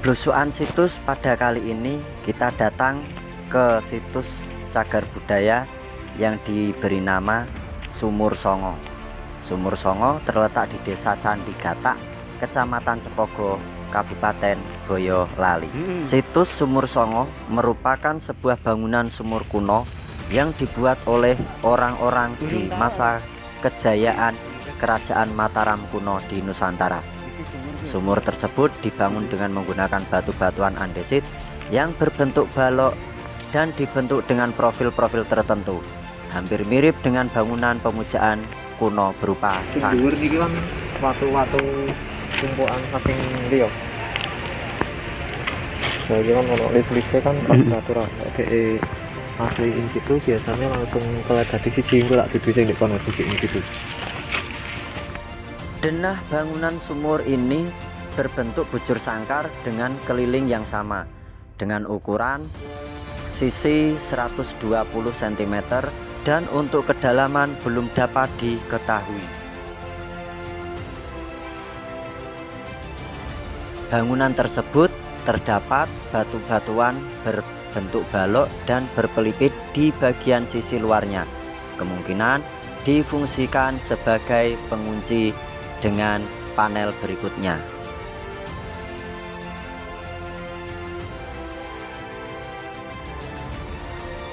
Belusukan situs pada kali ini kita datang ke situs cagar budaya yang diberi nama Sumur Songo. Sumur Songo terletak di Desa Candi Gatak, Kecamatan Cepogo, Kabupaten Boyolali. Situs Sumur Songo merupakan sebuah bangunan sumur kuno yang dibuat oleh orang-orang di masa kejayaan Kerajaan Mataram kuno di Nusantara. Sumur tersebut dibangun dengan menggunakan batu-batuan andesit yang berbentuk balok dan dibentuk dengan profil-profil tertentu, hampir mirip dengan bangunan pemujaan kuno berupa candi. Dhuwur niki kan watu-watu tumpukan saking liya. Jadi kan kalau list-listnya kan batu kayak asli in situ biasanya langsung kelet dadi siji engko lak dudu sing nek kono siji in situ. Denah bangunan sumur ini berbentuk bujur sangkar dengan keliling yang sama, dengan ukuran sisi 120 cm dan untuk kedalaman belum dapat diketahui. Bangunan tersebut terdapat batu-batuan berbentuk balok dan berpelipit di bagian sisi luarnya. Kemungkinan difungsikan sebagai pengunci dengan panel berikutnya.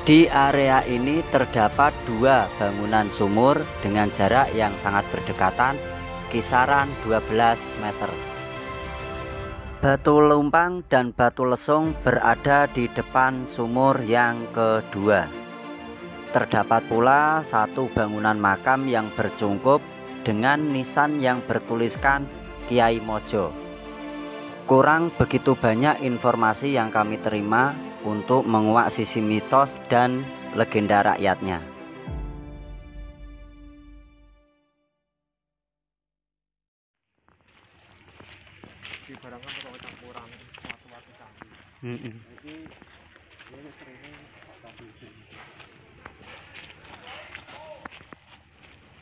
Di area ini terdapat dua bangunan sumur dengan jarak yang sangat berdekatan, kisaran 12 meter. Batu lumpang dan batu lesung berada di depan sumur yang kedua. Terdapat pula satu bangunan makam yang bercungkup dengan nisan yang bertuliskan Kiai Mojo. Kurang begitu banyak informasi yang kami terima untuk menguak sisi mitos dan legenda rakyatnya. Di barangan kok campuran watu-watu candi. Iki ini sering tadi.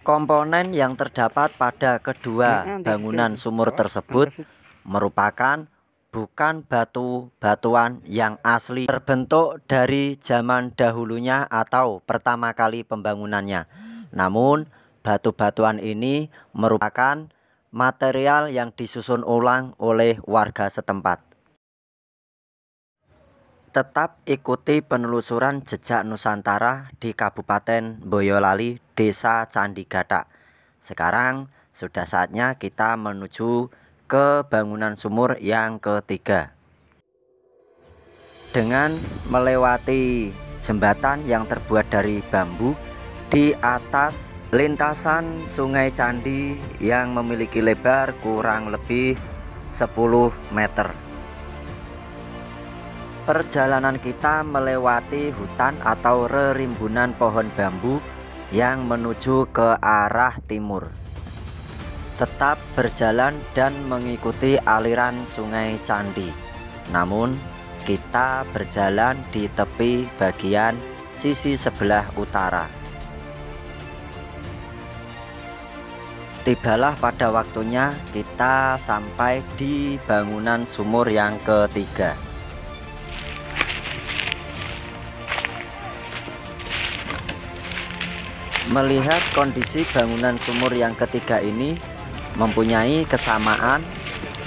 Komponen yang terdapat pada kedua bangunan sumur tersebut merupakan bukan batu-batuan yang asli terbentuk dari zaman dahulunya atau pertama kali pembangunannya. Namun batu-batuan ini merupakan material yang disusun ulang oleh warga setempat. Tetap ikuti penelusuran jejak Nusantara di Kabupaten Boyolali, Desa Candi Gatak. Sekarang sudah saatnya kita menuju ke bangunan sumur yang ketiga. Dengan melewati jembatan yang terbuat dari bambu di atas lintasan Sungai Candi yang memiliki lebar kurang lebih 10 meter. Perjalanan kita melewati hutan atau rerimbunan pohon bambu yang menuju ke arah timur. Tetap berjalan dan mengikuti aliran Sungai Candi. Namun kita berjalan di tepi bagian sisi sebelah utara. Tibalah pada waktunya kita sampai di bangunan sumur yang ketiga. Melihat kondisi bangunan sumur yang ketiga ini mempunyai kesamaan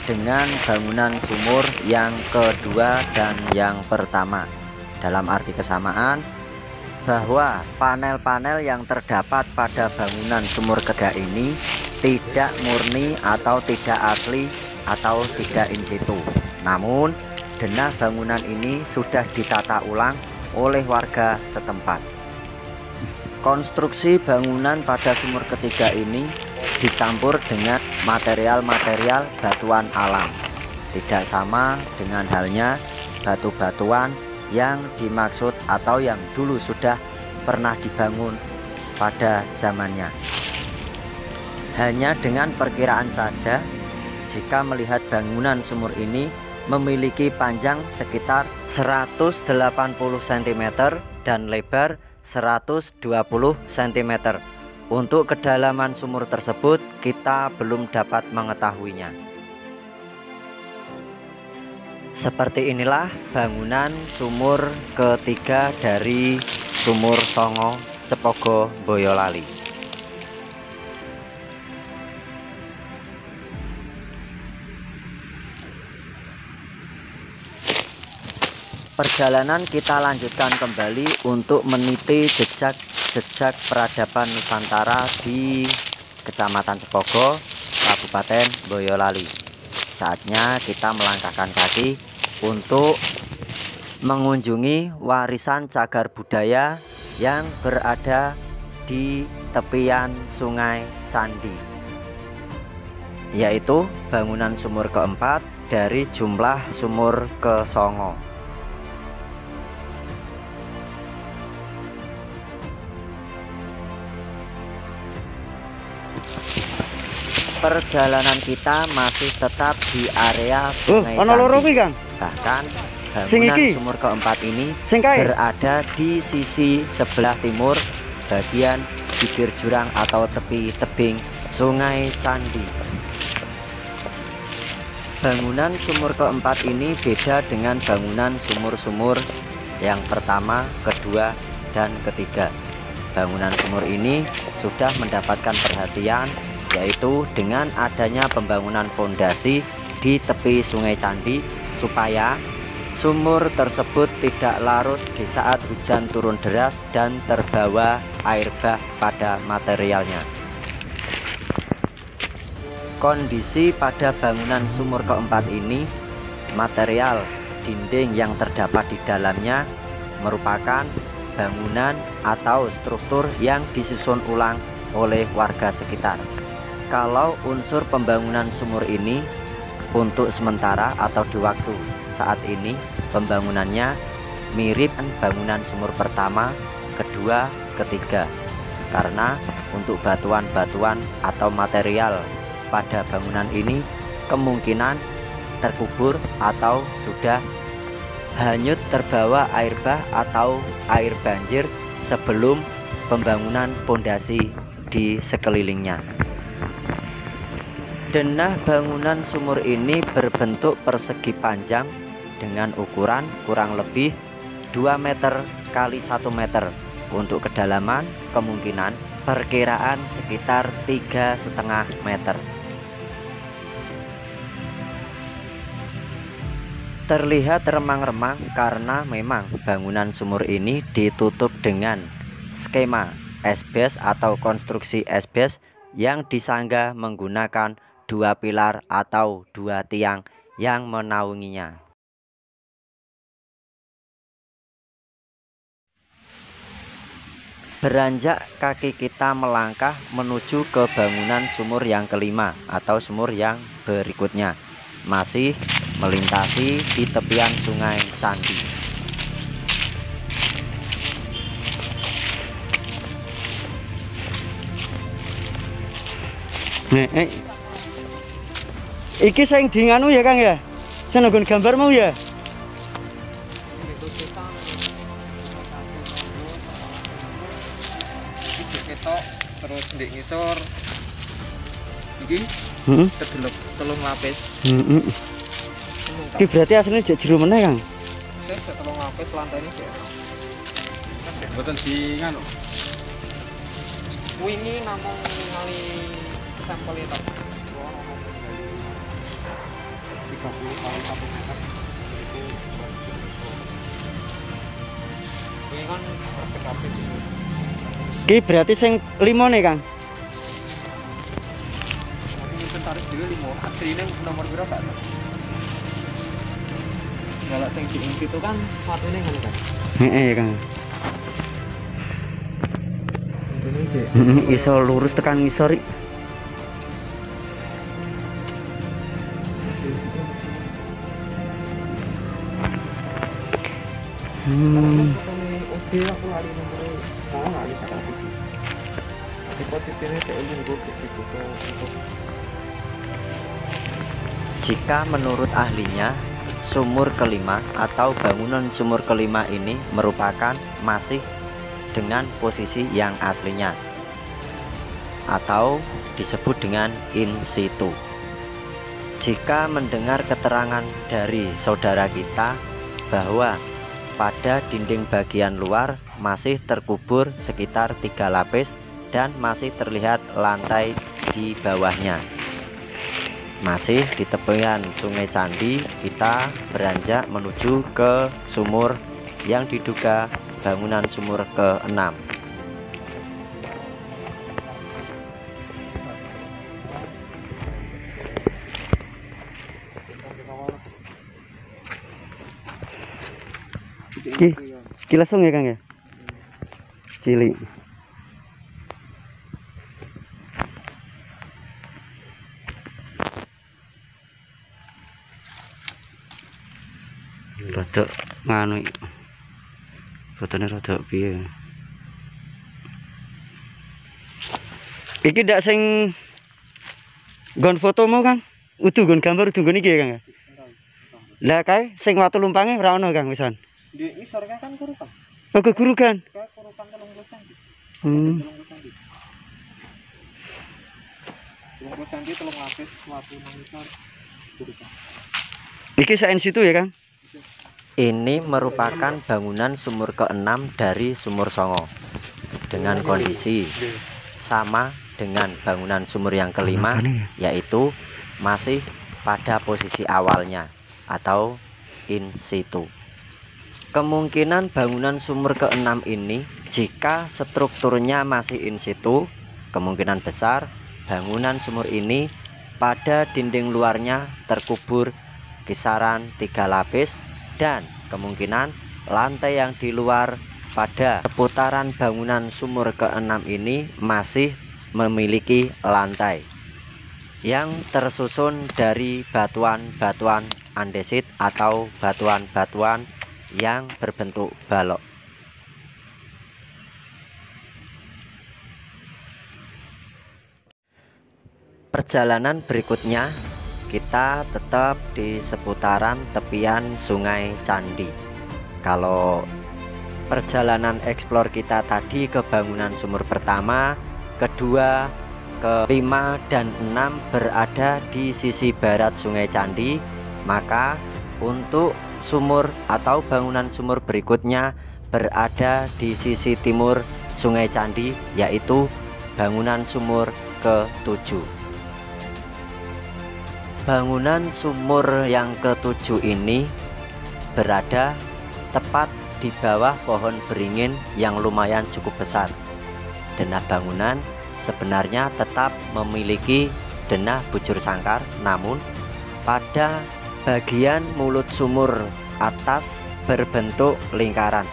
dengan bangunan sumur yang kedua dan yang pertama. Dalam arti kesamaan bahwa panel-panel yang terdapat pada bangunan sumur ketiga ini tidak murni atau tidak asli atau tidak in situ. Namun denah bangunan ini sudah ditata ulang oleh warga setempat. Konstruksi bangunan pada sumur ketiga ini dicampur dengan material-material batuan alam. Tidak sama dengan halnya batu-batuan yang dimaksud atau yang dulu sudah pernah dibangun pada zamannya. Hanya dengan perkiraan saja, jika melihat bangunan sumur ini memiliki panjang sekitar 180 cm dan lebar 120 cm. Untuk kedalaman sumur tersebut kita belum dapat mengetahuinya. Seperti inilah bangunan sumur ketiga dari Sumur Songo Cepogo Boyolali. Perjalanan kita lanjutkan kembali untuk meniti jejak peradaban Nusantara di Kecamatan Cepogo, Kabupaten Boyolali. Saatnya kita melangkahkan kaki untuk mengunjungi warisan cagar budaya yang berada di tepian Sungai Candi, yaitu bangunan sumur keempat dari jumlah sumur ke-9. Perjalanan kita masih tetap di area Sungai Candi. Bahkan bangunan sumur keempat ini berada di sisi sebelah timur bagian bibir jurang atau tepi tebing Sungai Candi. Bangunan sumur keempat ini beda dengan bangunan sumur-sumur yang pertama, kedua, dan ketiga. Bangunan sumur ini sudah mendapatkan perhatian, yaitu dengan adanya pembangunan fondasi di tepi Sungai Candi supaya sumur tersebut tidak larut di saat hujan turun deras dan terbawa air bah pada materialnya. Kondisi pada bangunan sumur keempat ini, material dinding yang terdapat di dalamnya merupakan bangunan atau struktur yang disusun ulang oleh warga sekitar. Kalau unsur pembangunan sumur ini untuk sementara atau di waktu saat ini pembangunannya mirip bangunan sumur pertama, kedua, ketiga. Karena untuk batuan-batuan atau material pada bangunan ini kemungkinan terkubur atau sudah hanyut terbawa air bah atau air banjir sebelum pembangunan pondasi di sekelilingnya. Denah bangunan sumur ini berbentuk persegi panjang dengan ukuran kurang lebih 2 meter kali 1 meter. Untuk kedalaman kemungkinan perkiraan sekitar 3,5 meter. Terlihat remang-remang karena memang bangunan sumur ini ditutup dengan skema asbes atau konstruksi asbes yang disangga menggunakan 2 pilar atau 2 tiang yang menaunginya. Beranjak kaki kita melangkah menuju ke bangunan sumur yang kelima atau sumur yang berikutnya, masih melintasi di tepian Sungai Candi. Iki sing di nganu ya Kang ya? Sing nggon gambar mau ya? Iki ketok terus ndek ngisor. Iki kedelep telung lapis. Iki berarti aslinya jek jero meneh Kang. Sik telung lapis lantainya sik. Mboten di nganu. Wingi namung ngali sampel itu. 30 kali 1 meter itu ini kan PKP itu. Iki berarti sing 5 nih Kang. Tapi inventaris dhewe 5. Asline nomor piro gak? Kalau sing di itu kan watune kan Kang. Heeh Kang. Iso lurus tekan ngisor. Aku lari nomor lari kata itu. Posisinya kayak linggo gitu. Jika menurut ahlinya, sumur kelima atau bangunan sumur kelima ini merupakan masih dengan posisi yang aslinya atau disebut dengan in situ. Jika mendengar keterangan dari saudara kita bahwa pada dinding bagian luar masih terkubur sekitar 3 lapis dan masih terlihat lantai di bawahnya, masih di tepian Sungai Candi, kita beranjak menuju ke sumur yang diduga bangunan sumur ke-6. Ki langsung ya Kang ya. Cilik. Rodok nganu iki. Fotone rodok piye. Iki ndak sing nggon fotomu Kang. Udu nggon gambar udu nggon iki ya Kang ya. Lah kae sing watu lumpange ora ono Kang wisan. Di isor kan kurukan. Oh kegurukan. Kayak kurukan 30 cm. 30 cm 3 lapis watu nang isor kurukan. Iki saen situ ya Kang. Ini merupakan bangunan sumur ke-6 dari sumur Songo dengan kondisi sama dengan bangunan sumur yang kelima, yaitu masih pada posisi awalnya atau in situ. Kemungkinan bangunan sumur ke-6 ini jika strukturnya masih in situ, kemungkinan besar bangunan sumur ini pada dinding luarnya terkubur kisaran 3 lapis dan kemungkinan lantai yang di luar pada seputaran bangunan sumur ke-6 ini masih memiliki lantai yang tersusun dari batuan-batuan andesit atau batuan-batuan yang berbentuk balok. Perjalanan berikutnya kita tetap di seputaran tepian Sungai Candi. Kalau perjalanan eksplor kita tadi ke bangunan sumur pertama, kedua, kelima, dan 6 berada di sisi barat Sungai Candi, maka untuk sumur atau bangunan sumur berikutnya berada di sisi timur Sungai Candi, yaitu bangunan sumur ke-7. Bangunan sumur yang ke-7 ini berada tepat di bawah pohon beringin yang lumayan cukup besar. Denah bangunan sebenarnya tetap memiliki denah bujur sangkar, namun pada bagian mulut sumur atas berbentuk lingkaran.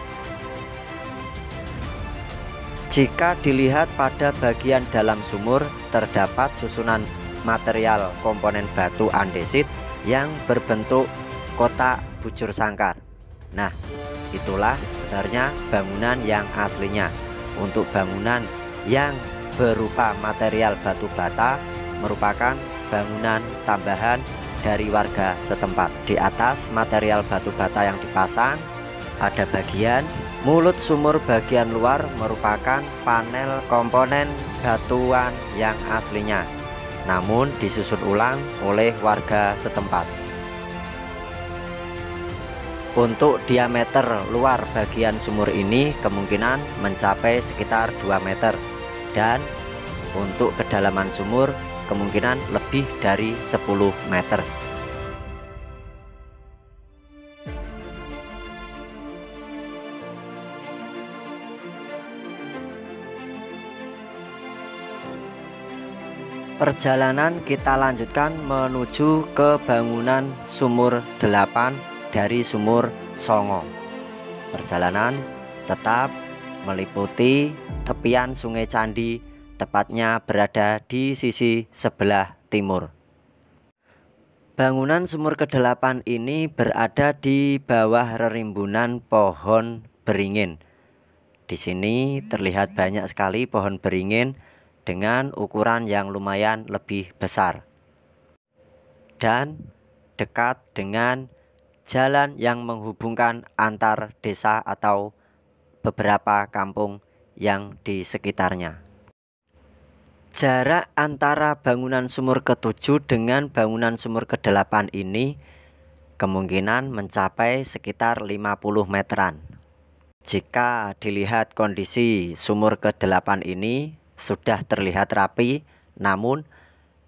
Jika dilihat pada bagian dalam sumur terdapat susunan material komponen batu andesit yang berbentuk kotak bujur sangkar. Nah, itulah sebenarnya bangunan yang aslinya. Untuk bangunan yang berupa material batu bata merupakan bangunan tambahan dari warga setempat. Di atas material batu bata yang dipasang, pada bagian mulut sumur bagian luar merupakan panel komponen batuan yang aslinya, namun disusun ulang oleh warga setempat. Untuk diameter luar bagian sumur ini kemungkinan mencapai sekitar 2 meter, dan untuk kedalaman sumur kemungkinan lebih dari 10 meter. Perjalanan kita lanjutkan menuju ke bangunan sumur 8 dari sumur Songo. Perjalanan tetap meliputi tepian Sungai Candi, tepatnya berada di sisi sebelah timur. Bangunan sumur ke-8 ini berada di bawah rerimbunan pohon beringin. Di sini terlihat banyak sekali pohon beringin dengan ukuran yang lumayan lebih besar dan dekat dengan jalan yang menghubungkan antar desa atau beberapa kampung yang di sekitarnya. Jarak antara bangunan sumur ke-7 dengan bangunan sumur ke-8 ini kemungkinan mencapai sekitar 50 meteran. Jika dilihat kondisi sumur ke-8 ini sudah terlihat rapi, namun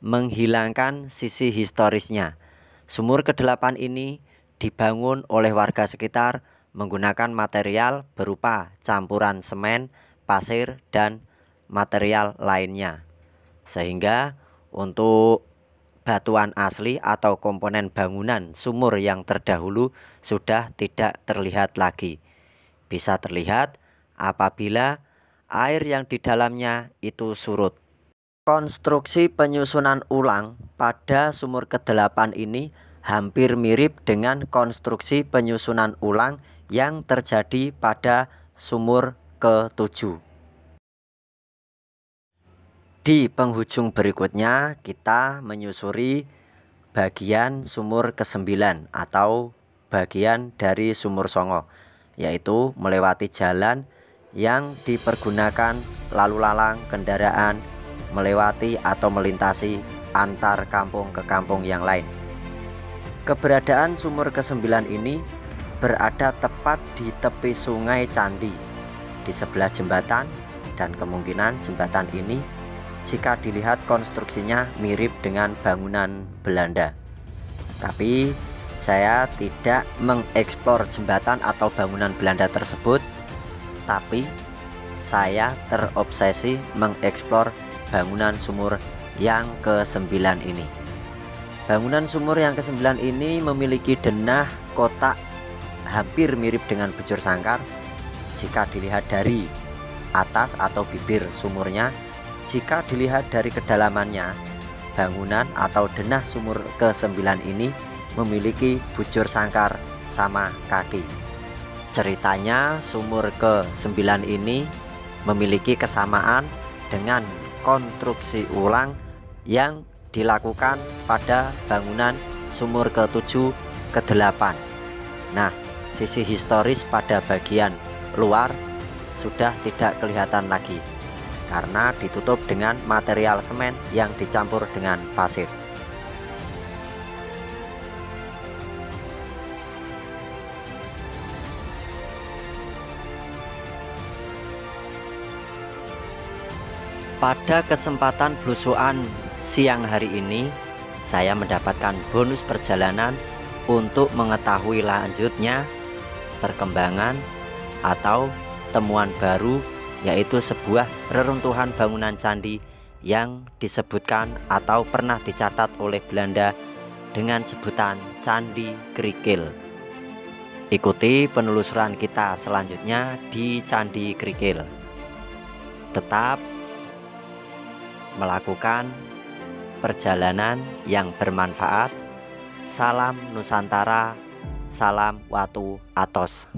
menghilangkan sisi historisnya. Sumur ke-8 ini dibangun oleh warga sekitar menggunakan material berupa campuran semen, pasir, dan material lainnya. Sehingga untuk batuan asli atau komponen bangunan sumur yang terdahulu sudah tidak terlihat lagi. Bisa terlihat apabila air yang di dalamnya itu surut. Konstruksi penyusunan ulang pada sumur ke-8 ini hampir mirip dengan konstruksi penyusunan ulang yang terjadi pada sumur ke-7. Di penghujung berikutnya kita menyusuri bagian sumur ke-9 atau bagian dari sumur Songo, yaitu melewati jalan yang dipergunakan lalu lalang kendaraan melewati atau melintasi antar kampung ke kampung yang lain. Keberadaan sumur ke-9 ini berada tepat di tepi sungai Candi, di sebelah jembatan, dan kemungkinan jembatan ini jika dilihat konstruksinya mirip dengan bangunan Belanda. Tapi saya tidak mengeksplor jembatan atau bangunan Belanda tersebut, tapi saya terobsesi mengeksplor bangunan sumur yang ke-9 ini. Bangunan sumur yang ke-9 ini memiliki denah kotak hampir mirip dengan bujur sangkar jika dilihat dari atas atau bibir sumurnya. Jika dilihat dari kedalamannya, bangunan atau denah sumur ke-9 ini memiliki bujur sangkar sama kaki. Ceritanya sumur ke-9 ini memiliki kesamaan dengan konstruksi ulang yang dilakukan pada bangunan sumur ke-7, ke-8. Nah, sisi historis pada bagian luar sudah tidak kelihatan lagi karena ditutup dengan material semen yang dicampur dengan pasir. Pada kesempatan belusukan siang hari ini, saya mendapatkan bonus perjalanan untuk mengetahui lanjutnya perkembangan atau temuan baru, yaitu sebuah reruntuhan bangunan candi yang disebutkan atau pernah dicatat oleh Belanda dengan sebutan Candi Krikil. Ikuti penelusuran kita selanjutnya di Candi Krikil. Tetap melakukan perjalanan yang bermanfaat. Salam Nusantara, salam Watu Atos.